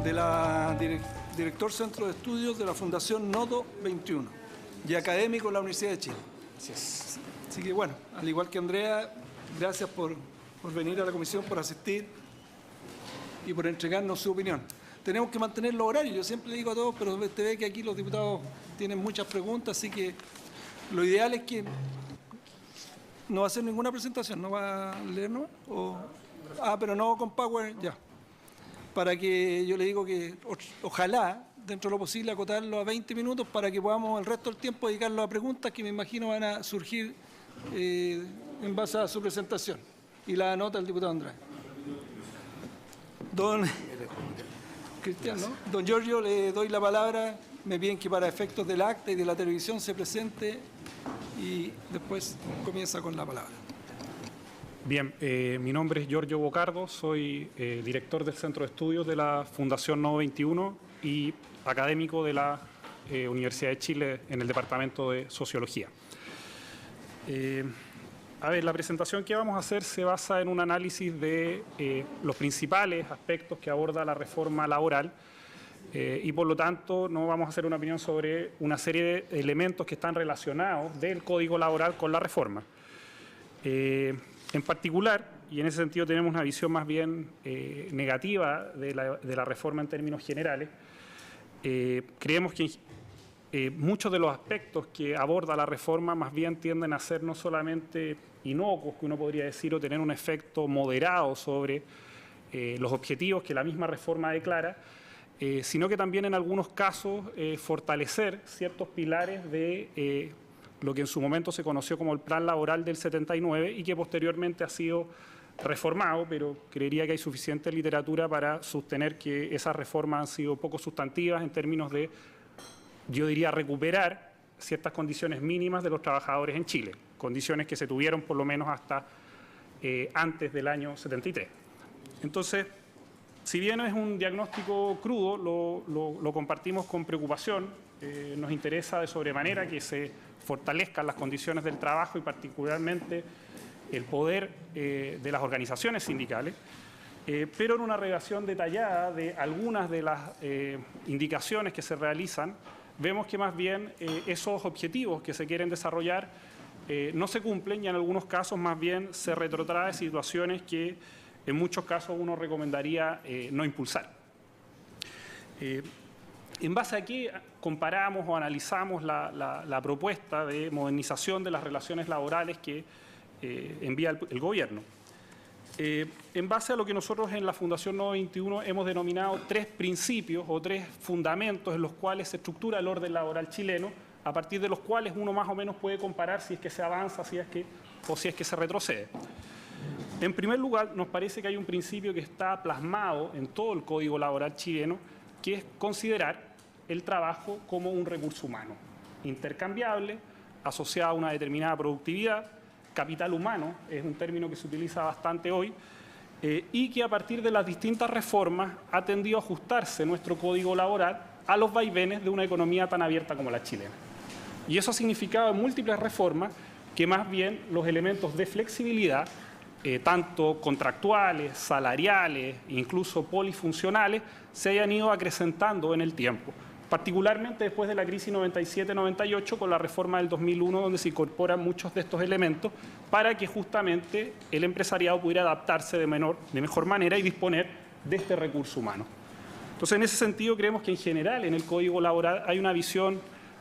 director Centro de Estudios de la Fundación Nodo 21 y académico de la Universidad de Chile. Gracias. Así que bueno, al igual que Andrea, gracias por venir a la comisión, por asistir y por entregarnos su opinión. Tenemos que mantener los horarios, yo siempre le digo a todos, pero usted ve que aquí los diputados tienen muchas preguntas, así que lo ideal es que no va a hacer ninguna presentación, no va a leernos, pero no con Power, ya. Para que yo le digo que ojalá, dentro de lo posible, acotarlo a 20 minutos para que podamos el resto del tiempo dedicarlo a preguntas que me imagino van a surgir en base a su presentación. Y la anota el diputado Andrade. Don Cristian, ¿no? Don Giorgio, le doy la palabra. Me piden que para efectos del acta y de la televisión se presente y después comienza con la palabra. Bien, mi nombre es Giorgio Bocardo, soy director del Centro de Estudios de la Fundación Nodo 21 y académico de la Universidad de Chile en el Departamento de Sociología. La presentación que vamos a hacer se basa en un análisis de los principales aspectos que aborda la reforma laboral y por lo tanto no vamos a hacer una opinión sobre una serie de elementos que están relacionados del Código Laboral con la reforma. En particular, y en ese sentido tenemos una visión más bien negativa de la reforma en términos generales, creemos que muchos de los aspectos que aborda la reforma más bien tienden a ser no solamente inocuos, que uno podría decir, o tener un efecto moderado sobre los objetivos que la misma reforma declara, sino que también en algunos casos fortalecer ciertos pilares de lo que en su momento se conoció como el Plan Laboral del 79 y que posteriormente ha sido reformado, pero creería que hay suficiente literatura para sostener que esas reformas han sido poco sustantivas en términos de, yo diría, recuperar ciertas condiciones mínimas de los trabajadores en Chile, condiciones que se tuvieron por lo menos hasta antes del año 73. Entonces, si bien es un diagnóstico crudo, lo compartimos con preocupación. Nos interesa de sobremanera que se fortalezcan las condiciones del trabajo y particularmente el poder de las organizaciones sindicales, pero en una redacción detallada de algunas de las indicaciones que se realizan, vemos que más bien esos objetivos que se quieren desarrollar no se cumplen y en algunos casos más bien se retrotrae situaciones que en muchos casos uno recomendaría no impulsar. En base a qué comparamos o analizamos la propuesta de modernización de las relaciones laborales que envía el gobierno. En base a lo que nosotros en la Fundación Nodo 21 hemos denominado 3 principios o 3 fundamentos en los cuales se estructura el orden laboral chileno, a partir de los cuales uno más o menos puede comparar si es que se avanza, si es que se retrocede. En primer lugar, nos parece que hay un principio que está plasmado en todo el Código Laboral chileno, que es considerar el trabajo como un recurso humano, intercambiable, asociado a una determinada productividad. Capital humano es un término que se utiliza bastante hoy, y que a partir de las distintas reformas ha tendido a ajustarse nuestro Código Laboral a los vaivenes de una economía tan abierta como la chilena. Y eso ha significado en múltiples reformas que más bien los elementos de flexibilidad, tanto contractuales, salariales, incluso polifuncionales, se hayan ido acrecentando en el tiempo, particularmente después de la crisis 97-98 con la reforma del 2001, donde se incorporan muchos de estos elementos para que justamente el empresariado pudiera adaptarse de mejor manera y disponer de este recurso humano. Entonces, en ese sentido, creemos que en general en el Código Laboral hay una visión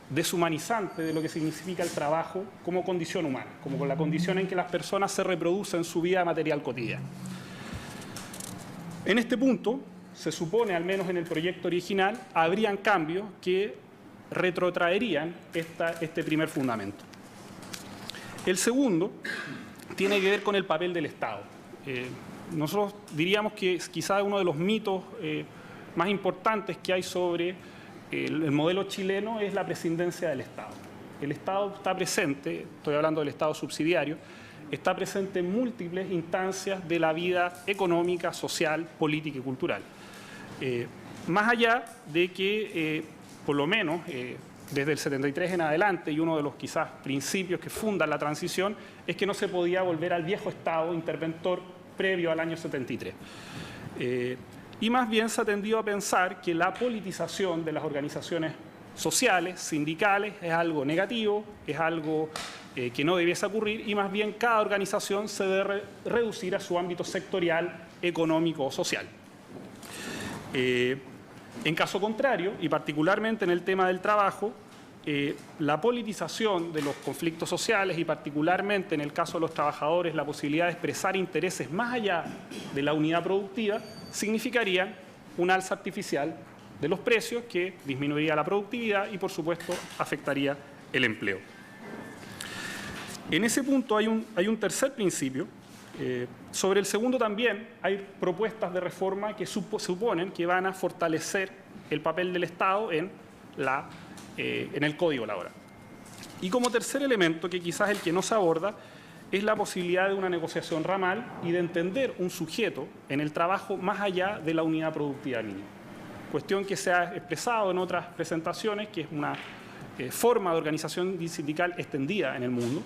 deshumanizante de lo que significa el trabajo como condición humana, como con la condición en que las personas se reproducen en su vida material cotidiana. En este punto, se supone, al menos en el proyecto original, habrían cambios que retrotraerían este primer fundamento. El segundo tiene que ver con el papel del Estado. Nosotros diríamos que quizás uno de los mitos más importantes que hay sobre el modelo chileno es la prescindencia del Estado. El Estado está presente, estoy hablando del Estado subsidiario, está presente en múltiples instancias de la vida económica, social, política y cultural. Más allá de que, por lo menos, desde el 73 en adelante, y uno de los quizás principios que fundan la transición, es que no se podía volver al viejo Estado interventor previo al año 73. y más bien se ha tendido a pensar que la politización de las organizaciones sociales, sindicales, es algo negativo, es algo que no debiese ocurrir, y más bien cada organización se debe reducir a su ámbito sectorial, económico o social. En caso contrario, y particularmente en el tema del trabajo, la politización de los conflictos sociales y particularmente en el caso de los trabajadores la posibilidad de expresar intereses más allá de la unidad productiva significaría un alza artificial de los precios que disminuiría la productividad y por supuesto afectaría el empleo. En ese punto hay un tercer principio. Sobre el segundo también hay propuestas de reforma que suponen que van a fortalecer el papel del Estado en el Código Laboral. Y como tercer elemento, que quizás es el que no se aborda, es la posibilidad de una negociación ramal y de entender un sujeto en el trabajo más allá de la unidad productiva mínima. Cuestión que se ha expresado en otras presentaciones, que es una forma de organización sindical extendida en el mundo,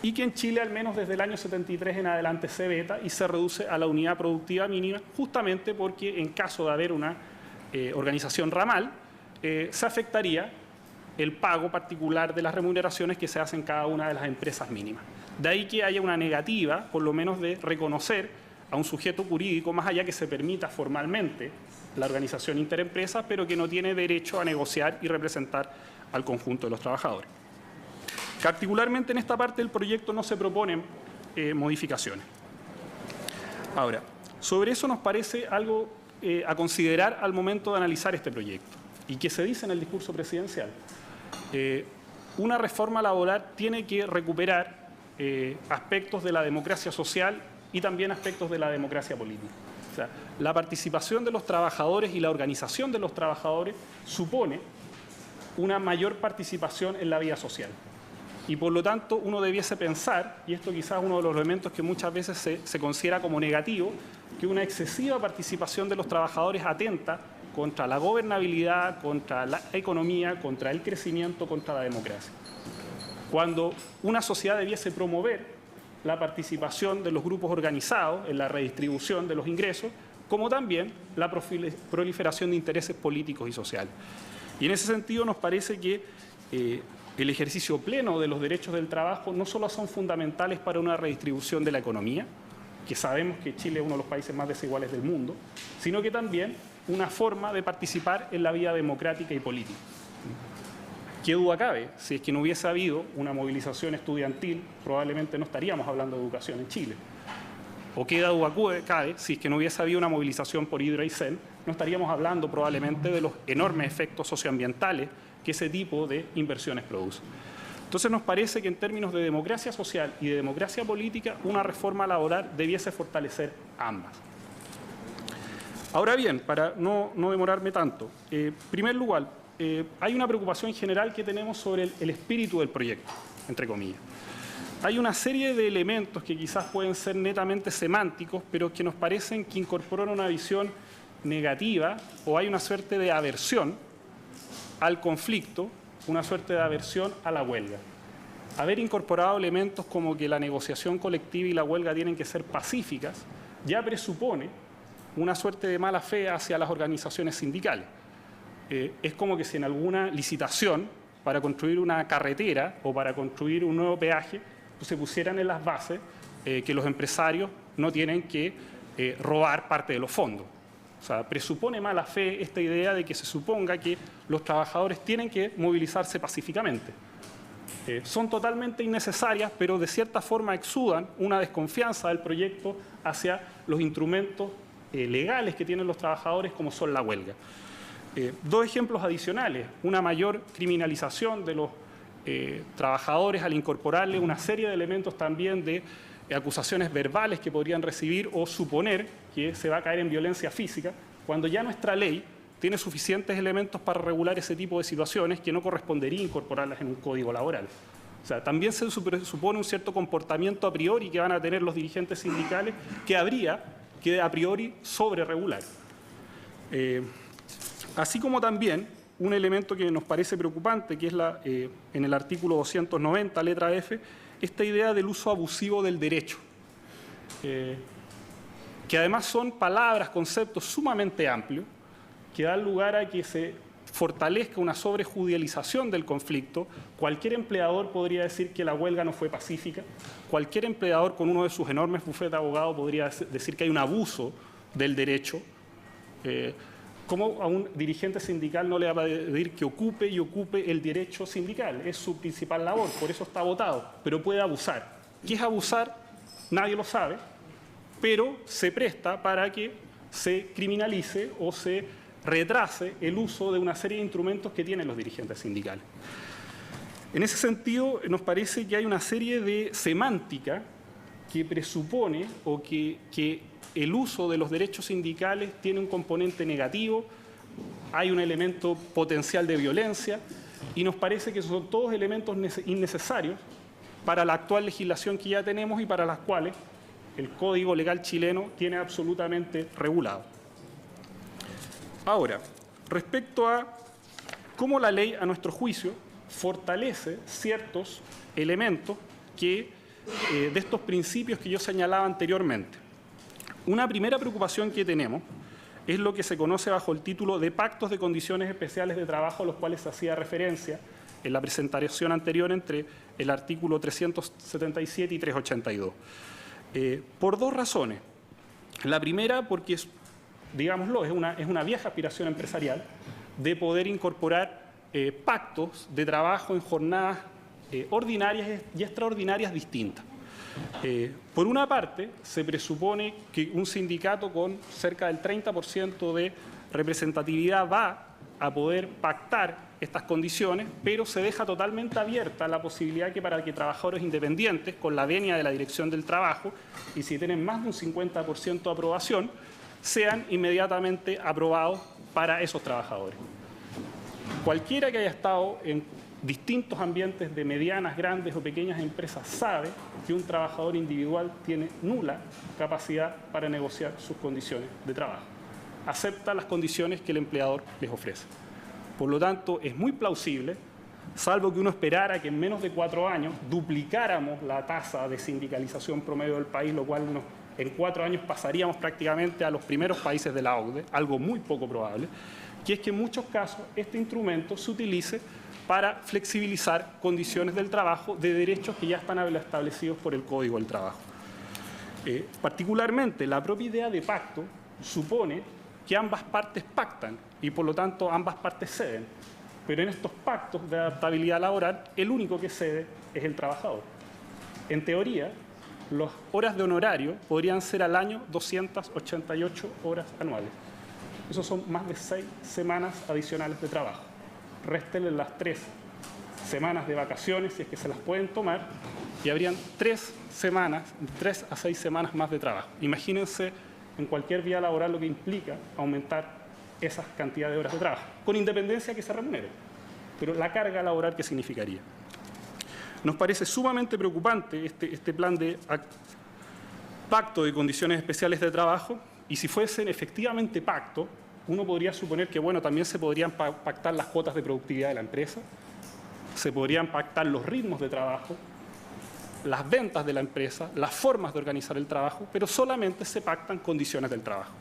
y que en Chile, al menos desde el año 73 en adelante, se veta y se reduce a la unidad productiva mínima, justamente porque en caso de haber una organización ramal, se afectaría el pago particular de las remuneraciones que se hacen en cada una de las empresas mínimas. De ahí que haya una negativa, por lo menos, de reconocer a un sujeto jurídico, más allá que se permita formalmente la organización interempresa, pero que no tiene derecho a negociar y representar al conjunto de los trabajadores. Particularmente en esta parte del proyecto no se proponen modificaciones. Ahora, sobre eso nos parece algo a considerar al momento de analizar este proyecto y que se dice en el discurso presidencial. Una reforma laboral tiene que recuperar aspectos de la democracia social y también aspectos de la democracia política. O sea, la participación de los trabajadores y la organización de los trabajadores supone una mayor participación en la vida social. Y por lo tanto uno debiese pensar, y esto quizás es uno de los elementos que muchas veces se considera como negativo, que una excesiva participación de los trabajadores atenta contra la gobernabilidad, contra la economía, contra el crecimiento, contra la democracia. Cuando una sociedad debiese promover la participación de los grupos organizados en la redistribución de los ingresos, como también la proliferación de intereses políticos y sociales. Y en ese sentido nos parece que el ejercicio pleno de los derechos del trabajo no solo son fundamentales para una redistribución de la economía, que sabemos que Chile es uno de los países más desiguales del mundo, sino que también una forma de participar en la vida democrática y política. ¿Qué duda cabe? Si es que no hubiese habido una movilización estudiantil, probablemente no estaríamos hablando de educación en Chile. ¿O qué duda cabe? Si es que no hubiese habido una movilización por Hydro y CEN, no estaríamos hablando probablemente de los enormes efectos socioambientales que ese tipo de inversiones produce. Entonces nos parece que en términos de democracia social y de democracia política, una reforma laboral debiese fortalecer ambas. Ahora bien, para no demorarme tanto, en primer lugar, hay una preocupación general que tenemos sobre el espíritu del proyecto, entre comillas. Hay una serie de elementos que quizás pueden ser netamente semánticos, pero que nos parecen que incorporan una visión negativa o hay una suerte de aversión al conflicto, una suerte de aversión a la huelga. Haber incorporado elementos como que la negociación colectiva y la huelga tienen que ser pacíficas ya presupone una suerte de mala fe hacia las organizaciones sindicales. Es como que si en alguna licitación para construir una carretera o para construir un nuevo peaje pues se pusieran en las bases que los empresarios no tienen que robar parte de los fondos. O sea, presupone mala fe esta idea de que se suponga que los trabajadores tienen que movilizarse pacíficamente. Son totalmente innecesarias, pero de cierta forma exudan una desconfianza del proyecto hacia los instrumentos legales que tienen los trabajadores, como son la huelga. Dos ejemplos adicionales: una mayor criminalización de los trabajadores al incorporarle una serie de elementos también de acusaciones verbales que podrían recibir o suponer que se va a caer en violencia física, cuando ya nuestra ley tiene suficientes elementos para regular ese tipo de situaciones que no correspondería incorporarlas en un código laboral. O sea, también se supone un cierto comportamiento a priori que van a tener los dirigentes sindicales que habría que a priori sobreregular. Así como también un elemento que nos parece preocupante, que es en el artículo 290, letra F, esta idea del uso abusivo del derecho. que además son palabras, conceptos sumamente amplios, que dan lugar a que se fortalezca una sobrejudicialización del conflicto. Cualquier empleador podría decir que la huelga no fue pacífica, cualquier empleador con uno de sus enormes bufetes de abogados podría decir que hay un abuso del derecho. ¿Cómo a un dirigente sindical no le va a pedir que ocupe y ocupe el derecho sindical? Es su principal labor, por eso está votado, pero puede abusar. ¿Qué es abusar? Nadie lo sabe, pero se presta para que se criminalice o se retrase el uso de una serie de instrumentos que tienen los dirigentes sindicales. En ese sentido, nos parece que hay una serie de semántica que presupone o que el uso de los derechos sindicales tiene un componente negativo, hay un elemento potencial de violencia, y nos parece que son todos elementos innecesarios para la actual legislación que ya tenemos y para las cuales el Código Legal chileno tiene absolutamente regulado. Ahora, respecto a cómo la ley, a nuestro juicio, fortalece ciertos elementos de estos principios que yo señalaba anteriormente. Una primera preocupación que tenemos es lo que se conoce bajo el título de pactos de condiciones especiales de trabajo, a los cuales se hacía referencia en la presentación anterior entre el artículo 377 y 382. Por dos razones. La primera, porque digámoslo, es una vieja aspiración empresarial de poder incorporar pactos de trabajo en jornadas ordinarias y extraordinarias distintas. Por una parte, se presupone que un sindicato con cerca del 30% de representatividad va a poder pactar estas condiciones, pero se deja totalmente abierta la posibilidad que para que trabajadores independientes, con la venia de la Dirección del Trabajo, y si tienen más de un 50% de aprobación, sean inmediatamente aprobados para esos trabajadores. Cualquiera que haya estado en distintos ambientes de medianas, grandes o pequeñas empresas sabe que un trabajador individual tiene nula capacidad para negociar sus condiciones de trabajo. Acepta las condiciones que el empleador les ofrece. Por lo tanto, es muy plausible, salvo que uno esperara que en menos de 4 años duplicáramos la tasa de sindicalización promedio del país, lo cual en 4 años pasaríamos prácticamente a los primeros países de la OCDE, algo muy poco probable, que es que en muchos casos este instrumento se utilice para flexibilizar condiciones del trabajo de derechos que ya están establecidos por el Código del Trabajo. Particularmente, la propia idea de pacto supone que ambas partes pactan y, por lo tanto, ambas partes ceden. Pero en estos pactos de adaptabilidad laboral, el único que cede es el trabajador. En teoría, las horas de honorario podrían ser al año 288 horas anuales. Esos son más de 6 semanas adicionales de trabajo. Réstenle las 3 semanas de vacaciones, si es que se las pueden tomar, y habrían 3 a 6 semanas más de trabajo. Imagínense en cualquier vía laboral lo que implica aumentar esa cantidad de horas de trabajo, con independencia que se remunere, pero la carga laboral que significaría. Nos parece sumamente preocupante este plan de pacto de condiciones especiales de trabajo, y si fuesen efectivamente pacto, uno podría suponer que, bueno, también se podrían pactar las cuotas de productividad de la empresa, se podrían pactar los ritmos de trabajo, las ventas de la empresa, las formas de organizar el trabajo, pero solamente se pactan condiciones del trabajo.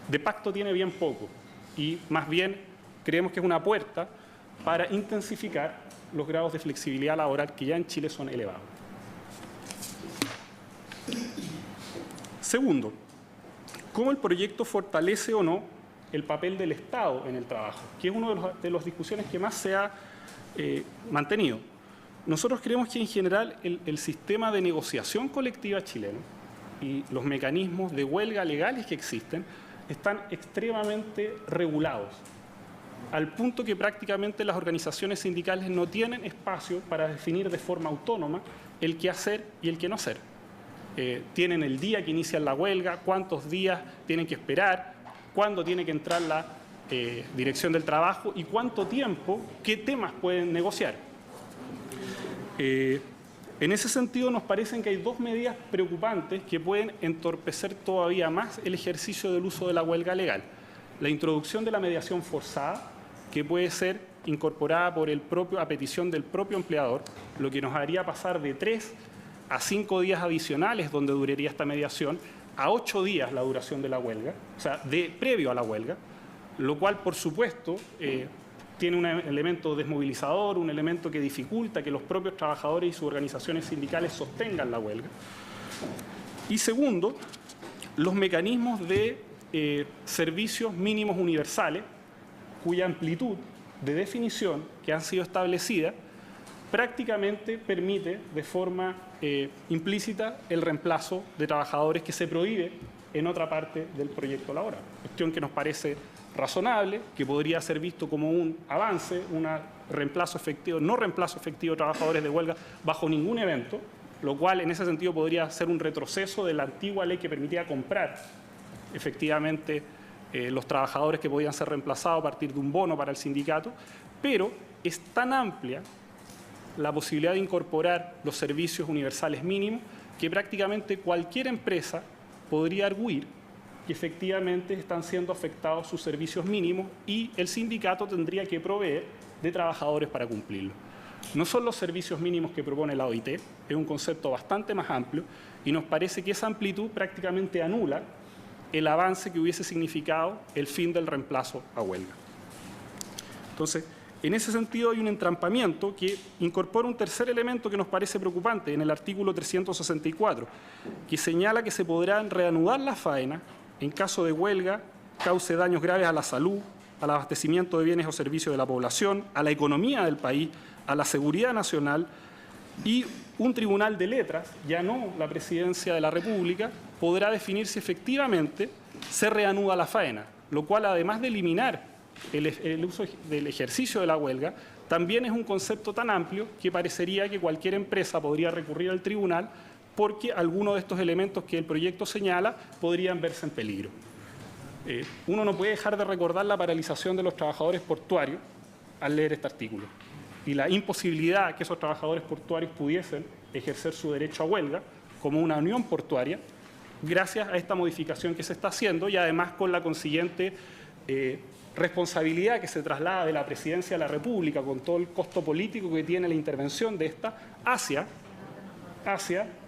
De pacto tiene bien poco, y más bien creemos que es una puerta para intensificar los grados de flexibilidad laboral que ya en Chile son elevados. Segundo, ¿cómo el proyecto fortalece o no el papel del Estado en el trabajo? Que es una de las discusiones que más se ha mantenido. Nosotros creemos que en general el sistema de negociación colectiva chileno y los mecanismos de huelga legales que existen están extremadamente regulados, al punto que prácticamente las organizaciones sindicales no tienen espacio para definir de forma autónoma el qué hacer y el qué no hacer. Tienen el día que inician la huelga, cuántos días tienen que esperar, cuándo tiene que entrar la Dirección del Trabajo y cuánto tiempo, qué temas pueden negociar. En ese sentido, nos parecen que hay 2 medidas preocupantes que pueden entorpecer todavía más el ejercicio del uso de la huelga legal. La introducción de la mediación forzada, que puede ser incorporada a petición del propio empleador, lo que nos haría pasar de 3 a 5 días adicionales donde duraría esta mediación, a 8 días la duración de la huelga, o sea, previo a la huelga, lo cual, por supuesto, tiene un elemento desmovilizador, un elemento que dificulta que los propios trabajadores y sus organizaciones sindicales sostengan la huelga. Y segundo, los mecanismos de servicios mínimos universales, cuya amplitud de definición que han sido establecidas prácticamente permite de forma implícita el reemplazo de trabajadores que se prohíbe en otra parte del proyecto laboral. Cuestión que nos parece razonable, que podría ser visto como un avance, un reemplazo efectivo, no reemplazo efectivo de trabajadores de huelga bajo ningún evento, lo cual en ese sentido podría ser un retroceso de la antigua ley que permitía comprar efectivamente los trabajadores que podían ser reemplazados a partir de un bono para el sindicato, pero es tan amplia la posibilidad de incorporar los servicios universales mínimos que prácticamente cualquier empresa podría arguir que efectivamente están siendo afectados sus servicios mínimos y el sindicato tendría que proveer de trabajadores para cumplirlo. No son los servicios mínimos que propone la OIT, es un concepto bastante más amplio y nos parece que esa amplitud prácticamente anula el avance que hubiese significado el fin del reemplazo a huelga. Entonces, en ese sentido hay un entrampamiento que incorpora un tercer elemento que nos parece preocupante en el artículo 364, que señala que se podrán reanudar las faenas en caso de huelga cause daños graves a la salud, al abastecimiento de bienes o servicios de la población, a la economía del país, a la seguridad nacional, y un tribunal de letras, ya no la Presidencia de la República, podrá definir si efectivamente se reanuda la faena, lo cual, además de eliminar el uso del ejercicio de la huelga, también es un concepto tan amplio que parecería que cualquier empresa podría recurrir al tribunal porque algunos de estos elementos que el proyecto señala podrían verse en peligro. Uno no puede dejar de recordar la paralización de los trabajadores portuarios al leer este artículo y la imposibilidad que esos trabajadores portuarios pudiesen ejercer su derecho a huelga como una unión portuaria gracias a esta modificación que se está haciendo y además con la consiguiente responsabilidad que se traslada de la Presidencia de la República con todo el costo político que tiene la intervención de esta hacia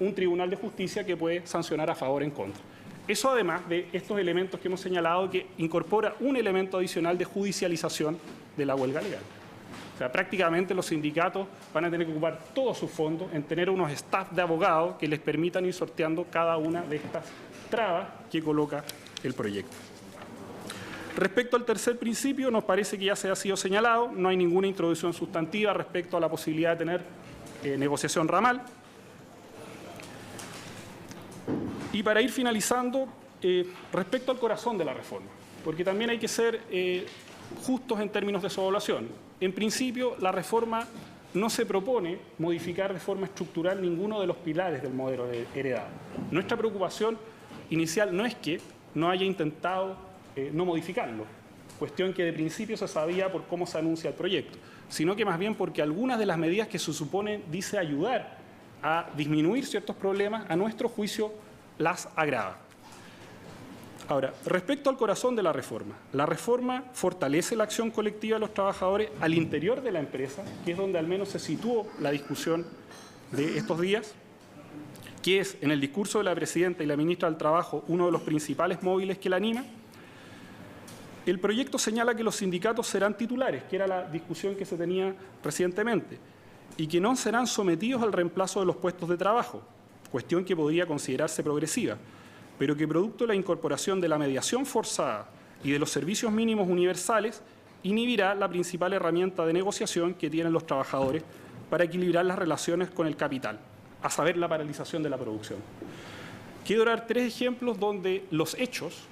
un tribunal de justicia que puede sancionar a favor o en contra. Eso además de estos elementos que hemos señalado que incorpora un elemento adicional de judicialización de la huelga legal. O sea, prácticamente los sindicatos van a tener que ocupar todos sus fondos en tener unos staff de abogados que les permitan ir sorteando cada una de estas trabas que coloca el proyecto. Respecto al tercer principio, nos parece que ya se ha sido señalado, no hay ninguna introducción sustantiva respecto a la posibilidad de tener negociación ramal. Y para ir finalizando, respecto al corazón de la reforma, porque también hay que ser justos en términos de su evaluación. En principio, la reforma no se propone modificar de forma estructural ninguno de los pilares del modelo heredado. Nuestra preocupación inicial no es que no haya intentado no modificarlo, cuestión que de principio se sabía por cómo se anuncia el proyecto, sino que más bien porque algunas de las medidas que se supone dice ayudar a disminuir ciertos problemas, a nuestro juicio las agrava. Ahora, respecto al corazón de la reforma fortalece la acción colectiva de los trabajadores al interior de la empresa, que es donde al menos se situó la discusión de estos días, que es en el discurso de la Presidenta y la Ministra del Trabajo uno de los principales móviles que la anima. El proyecto señala que los sindicatos serán titulares, que era la discusión que se tenía recientemente, y que no serán sometidos al reemplazo de los puestos de trabajo, cuestión que podría considerarse progresiva, pero que producto de la incorporación de la mediación forzada y de los servicios mínimos universales, inhibirá la principal herramienta de negociación que tienen los trabajadores para equilibrar las relaciones con el capital, a saber, la paralización de la producción. Quiero dar 3 ejemplos donde los hechos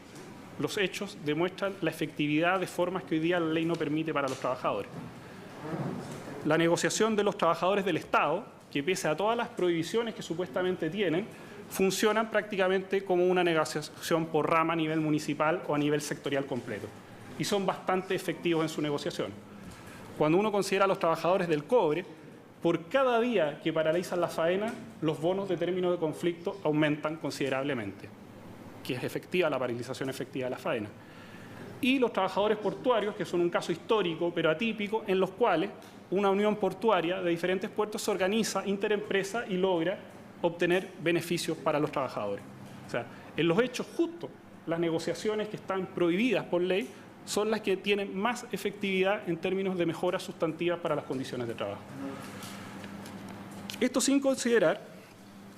demuestran la efectividad de formas que hoy día la ley no permite para los trabajadores. La negociación de los trabajadores del Estado, que pese a todas las prohibiciones que supuestamente tienen, funcionan prácticamente como una negociación por rama a nivel municipal o a nivel sectorial completo. Y son bastante efectivos en su negociación. Cuando uno considera a los trabajadores del cobre, por cada día que paralizan la faena, los bonos de término de conflicto aumentan considerablemente, que es efectiva la paralización efectiva de la faena. Y los trabajadores portuarios, que son un caso histórico pero atípico, en los cuales una unión portuaria de diferentes puertos se organiza interempresa y logra obtener beneficios para los trabajadores. O sea, En los hechos justos, las negociaciones que están prohibidas por ley son las que tienen más efectividad en términos de mejoras sustantivas para las condiciones de trabajo. Esto sin considerar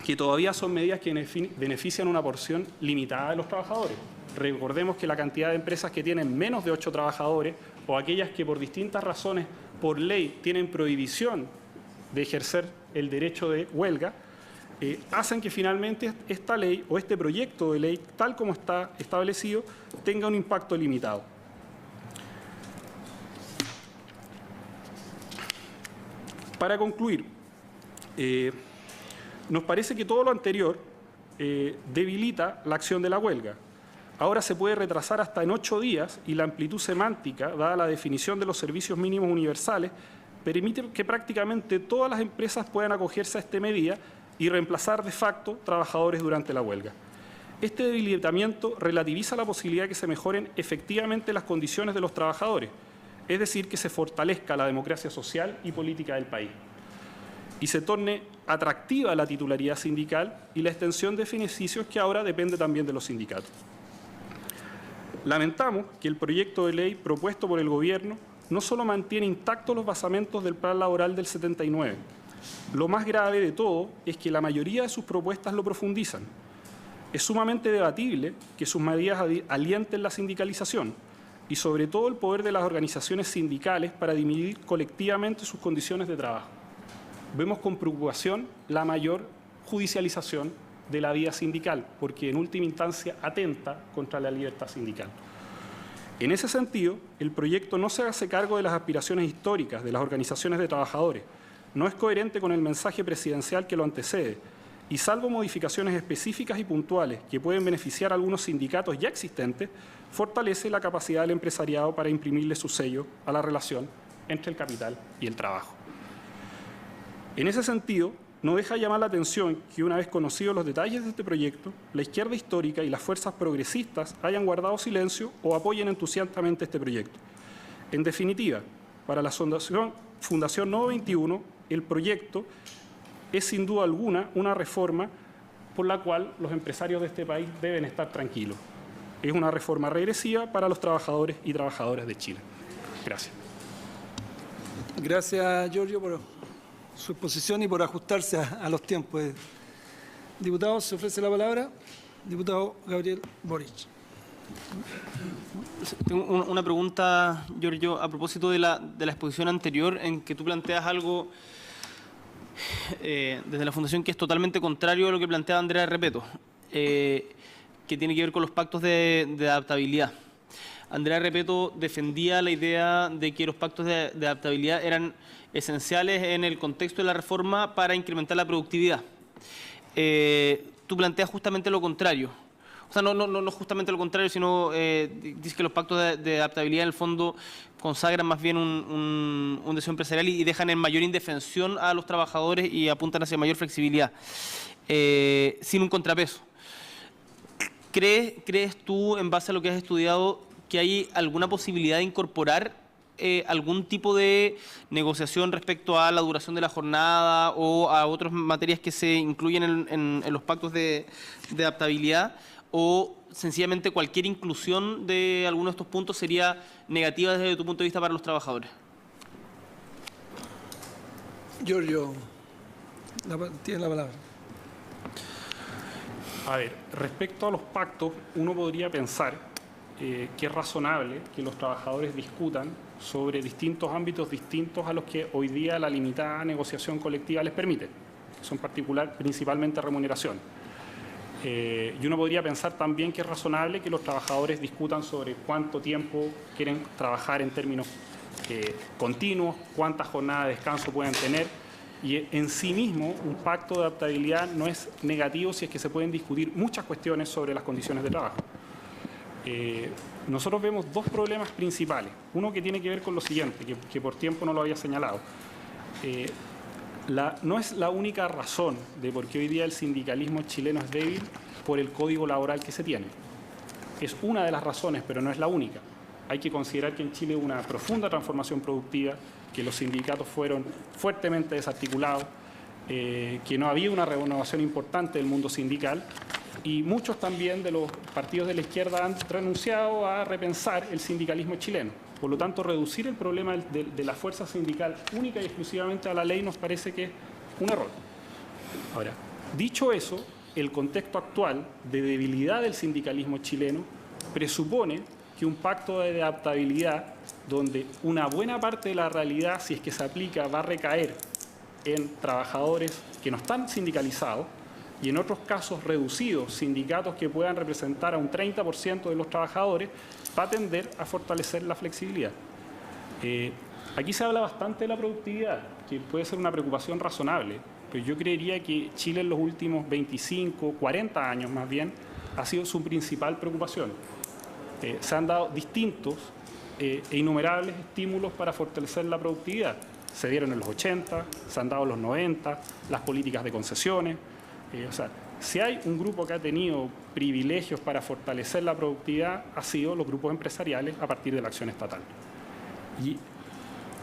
que todavía son medidas que benefician a una porción limitada de los trabajadores. Recordemos que la cantidad de empresas que tienen menos de 8 trabajadores o aquellas que por distintas razones, por ley, tienen prohibición de ejercer el derecho de huelga, hacen que finalmente esta ley o este proyecto de ley, tal como está establecido, tenga un impacto limitado. Para concluir, nos parece que todo lo anterior debilita la acción de la huelga. Ahora se puede retrasar hasta en 8 días y la amplitud semántica, dada la definición de los servicios mínimos universales, permite que prácticamente todas las empresas puedan acogerse a esta medida y reemplazar de facto trabajadores durante la huelga. Este debilitamiento relativiza la posibilidad de que se mejoren efectivamente las condiciones de los trabajadores, es decir, que se fortalezca la democracia social y política del país y se torne atractiva la titularidad sindical y la extensión de beneficios que ahora depende también de los sindicatos. Lamentamos que el proyecto de ley propuesto por el Gobierno no solo mantiene intactos los basamentos del Plan Laboral del 79, lo más grave de todo es que la mayoría de sus propuestas lo profundizan. Es sumamente debatible que sus medidas alienten la sindicalización y sobre todo el poder de las organizaciones sindicales para dividir colectivamente sus condiciones de trabajo. Vemos con preocupación la mayor judicialización de la vida sindical, porque en última instancia atenta contra la libertad sindical. En ese sentido, el proyecto no se hace cargo de las aspiraciones históricas de las organizaciones de trabajadores, no es coherente con el mensaje presidencial que lo antecede, y salvo modificaciones específicas y puntuales que pueden beneficiar a algunos sindicatos ya existentes, fortalece la capacidad del empresariado para imprimirle su sello a la relación entre el capital y el trabajo. En ese sentido, no deja llamar la atención que una vez conocidos los detalles de este proyecto, la izquierda histórica y las fuerzas progresistas hayan guardado silencio o apoyen entusiastamente este proyecto. En definitiva, para la Fundación Nodo 21, el proyecto es sin duda alguna una reforma por la cual los empresarios de este país deben estar tranquilos. Es una reforma regresiva para los trabajadores y trabajadoras de Chile. Gracias. Gracias, Giorgio, por su exposición y por ajustarse a los tiempos. Diputado, se ofrece la palabra. Diputado Gabriel Boric. Tengo una pregunta, Giorgio, a propósito de la exposición anterior, en que tú planteas algo desde la Fundación que es totalmente contrario a lo que planteaba Andrea Repetto, que tiene que ver con los pactos de adaptabilidad. Andrea Repetto defendía la idea de que los pactos de adaptabilidad eran esenciales en el contexto de la reforma para incrementar la productividad. Tú planteas justamente lo contrario. O sea, no justamente lo contrario, sino dices que los pactos de adaptabilidad en el fondo consagran más bien un deseo empresarial y dejan en mayor indefensión a los trabajadores y apuntan hacia mayor flexibilidad, sin un contrapeso. ¿Crees tú, en base a lo que has estudiado, que hay alguna posibilidad de incorporar algún tipo de negociación respecto a la duración de la jornada o a otras materias que se incluyen en los pactos de adaptabilidad? ¿O sencillamente cualquier inclusión de alguno de estos puntos sería negativa desde tu punto de vista para los trabajadores? Giorgio, tiene la palabra. A ver, respecto a los pactos, uno podría pensar que es razonable que los trabajadores discutan sobre distintos ámbitos distintos a los que hoy día la limitada negociación colectiva les permite, que son principalmente remuneración. Y uno podría pensar también que es razonable que los trabajadores discutan sobre cuánto tiempo quieren trabajar en términos continuos, cuántas jornadas de descanso pueden tener. Y en sí mismo, un pacto de adaptabilidad no es negativo si es que se pueden discutir muchas cuestiones sobre las condiciones de trabajo. Nosotros vemos dos problemas principales. Uno que tiene que ver con lo siguiente, que por tiempo no lo había señalado. No es la única razón de por qué hoy día el sindicalismo chileno es débil por el código laboral que se tiene. Es una de las razones, pero no es la única. Hay que considerar que en Chile hubo una profunda transformación productiva, que los sindicatos fueron fuertemente desarticulados, que no había una renovación importante del mundo sindical y muchos también de los partidos de la izquierda han renunciado a repensar el sindicalismo chileno. Por lo tanto, reducir el problema de la fuerza sindical única y exclusivamente a la ley nos parece que es un error. Ahora, dicho eso, el contexto actual de debilidad del sindicalismo chileno presupone que un pacto de adaptabilidad, donde una buena parte de la realidad, si es que se aplica, va a recaer en trabajadores que no están sindicalizados y en otros casos reducidos, sindicatos que puedan representar a un 30% de los trabajadores, va a tender a fortalecer la flexibilidad. Aquí se habla bastante de la productividad, que puede ser una preocupación razonable, pero yo creería que Chile en los últimos 25, 40 años más bien, ha sido su principal preocupación. Se han dado distintos e innumerables estímulos para fortalecer la productividad. Se dieron en los 80, se han dado en los 90, las políticas de concesiones. O sea, si hay un grupo que ha tenido privilegios para fortalecer la productividad, ha sido los grupos empresariales a partir de la acción estatal. Y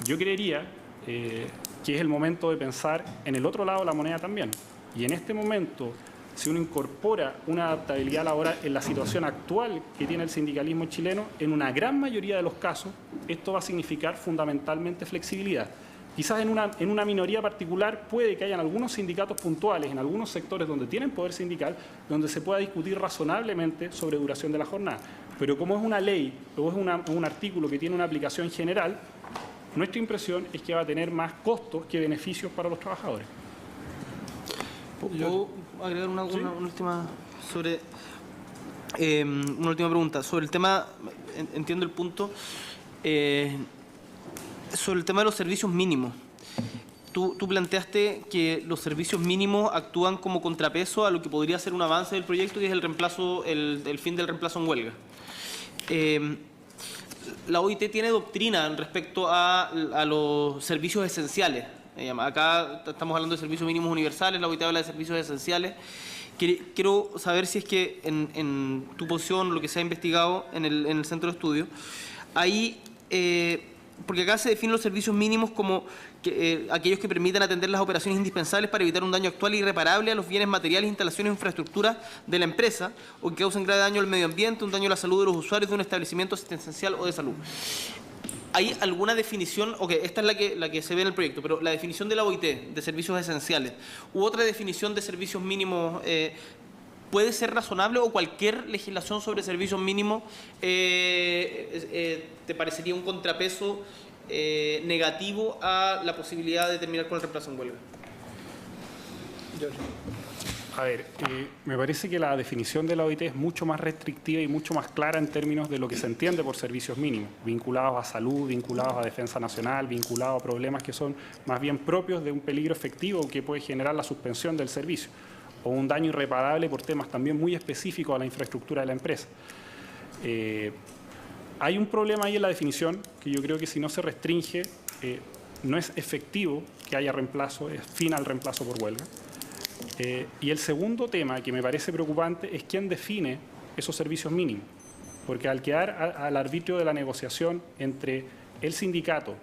yo creería que es el momento de pensar en el otro lado de la moneda también. Y en este momento, si uno incorpora una adaptabilidad laboral en la situación actual que tiene el sindicalismo chileno, en una gran mayoría de los casos, esto va a significar fundamentalmente flexibilidad. Quizás en una minoría particular puede que hayan algunos sindicatos puntuales, en algunos sectores donde tienen poder sindical, donde se pueda discutir razonablemente sobre duración de la jornada. Pero como es una ley o es un artículo que tiene una aplicación general, nuestra impresión es que va a tener más costos que beneficios para los trabajadores. ¿Puedo agregar una última una última pregunta? Sobre el tema, entiendo el punto, sobre el tema de los servicios mínimos. Tú planteaste que los servicios mínimos actúan como contrapeso a lo que podría ser un avance del proyecto, que es el reemplazo, el fin del reemplazo en huelga. La OIT tiene doctrina respecto a los servicios esenciales. Acá estamos hablando de servicios mínimos universales, la OIT habla de servicios esenciales. Quiero saber si es que en tu posición, lo que se ha investigado en el centro de estudio, ahí, porque acá se definen los servicios mínimos como aquellos que permitan atender las operaciones indispensables para evitar un daño actual e irreparable a los bienes materiales, instalaciones e infraestructuras de la empresa o que causen grave daño al medio ambiente, un daño a la salud de los usuarios de un establecimiento asistencial o de salud. ¿Hay alguna definición? Ok, esta es la que se ve en el proyecto, pero la definición de la OIT de servicios esenciales u otra definición de servicios mínimos, ¿puede ser razonable o cualquier legislación sobre servicios mínimos te parecería un contrapeso negativo a la posibilidad de terminar con el reemplazo en huelga? A ver, me parece que la definición de la OIT es mucho más restrictiva y mucho más clara en términos de lo que se entiende por servicios mínimos, vinculados a salud, vinculados a defensa nacional, vinculados a problemas que son más bien propios de un peligro efectivo que puede generar la suspensión del servicio o un daño irreparable por temas también muy específicos a la infraestructura de la empresa. Hay un problema ahí en la definición que yo creo que si no se restringe, no es efectivo que haya reemplazo, es fin al reemplazo por huelga. Y el segundo tema que me parece preocupante es quién define esos servicios mínimos, porque al quedar al arbitrio de la negociación entre el sindicato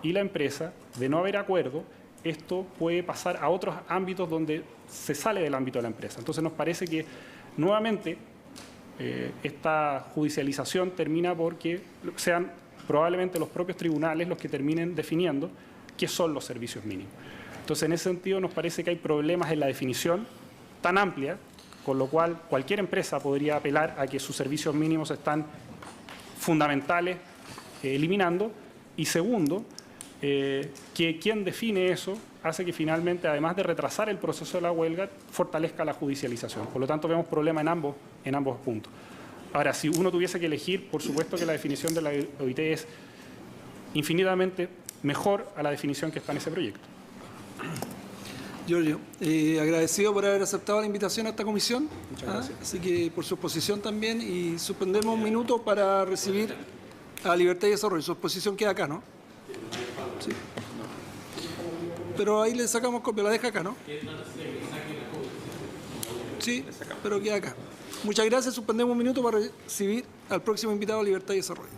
y la empresa, de no haber acuerdo, esto puede pasar a otros ámbitos donde se sale del ámbito de la empresa. Entonces nos parece que nuevamente esta judicialización termina porque sean probablemente los propios tribunales los que terminen definiendo qué son los servicios mínimos. Entonces, en ese sentido, nos parece que hay problemas en la definición tan amplia, con lo cual cualquier empresa podría apelar a que sus servicios mínimos están fundamentales eliminando. Y segundo, que quien define eso hace que finalmente, además de retrasar el proceso de la huelga, fortalezca la judicialización. Por lo tanto, vemos problemas en ambos puntos. Ahora, si uno tuviese que elegir, por supuesto que la definición de la OIT es infinitamente mejor a la definición que está en ese proyecto. Giorgio, agradecido por haber aceptado la invitación a esta comisión. Muchas gracias. Así que por su exposición también, y suspendemos un minuto para recibir a Libertad y Desarrollo. Su exposición queda acá, ¿no? Sí. Pero ahí le sacamos copia, la deja acá, ¿no? Sí, pero queda acá. Muchas gracias, suspendemos un minuto para recibir al próximo invitado a Libertad y Desarrollo.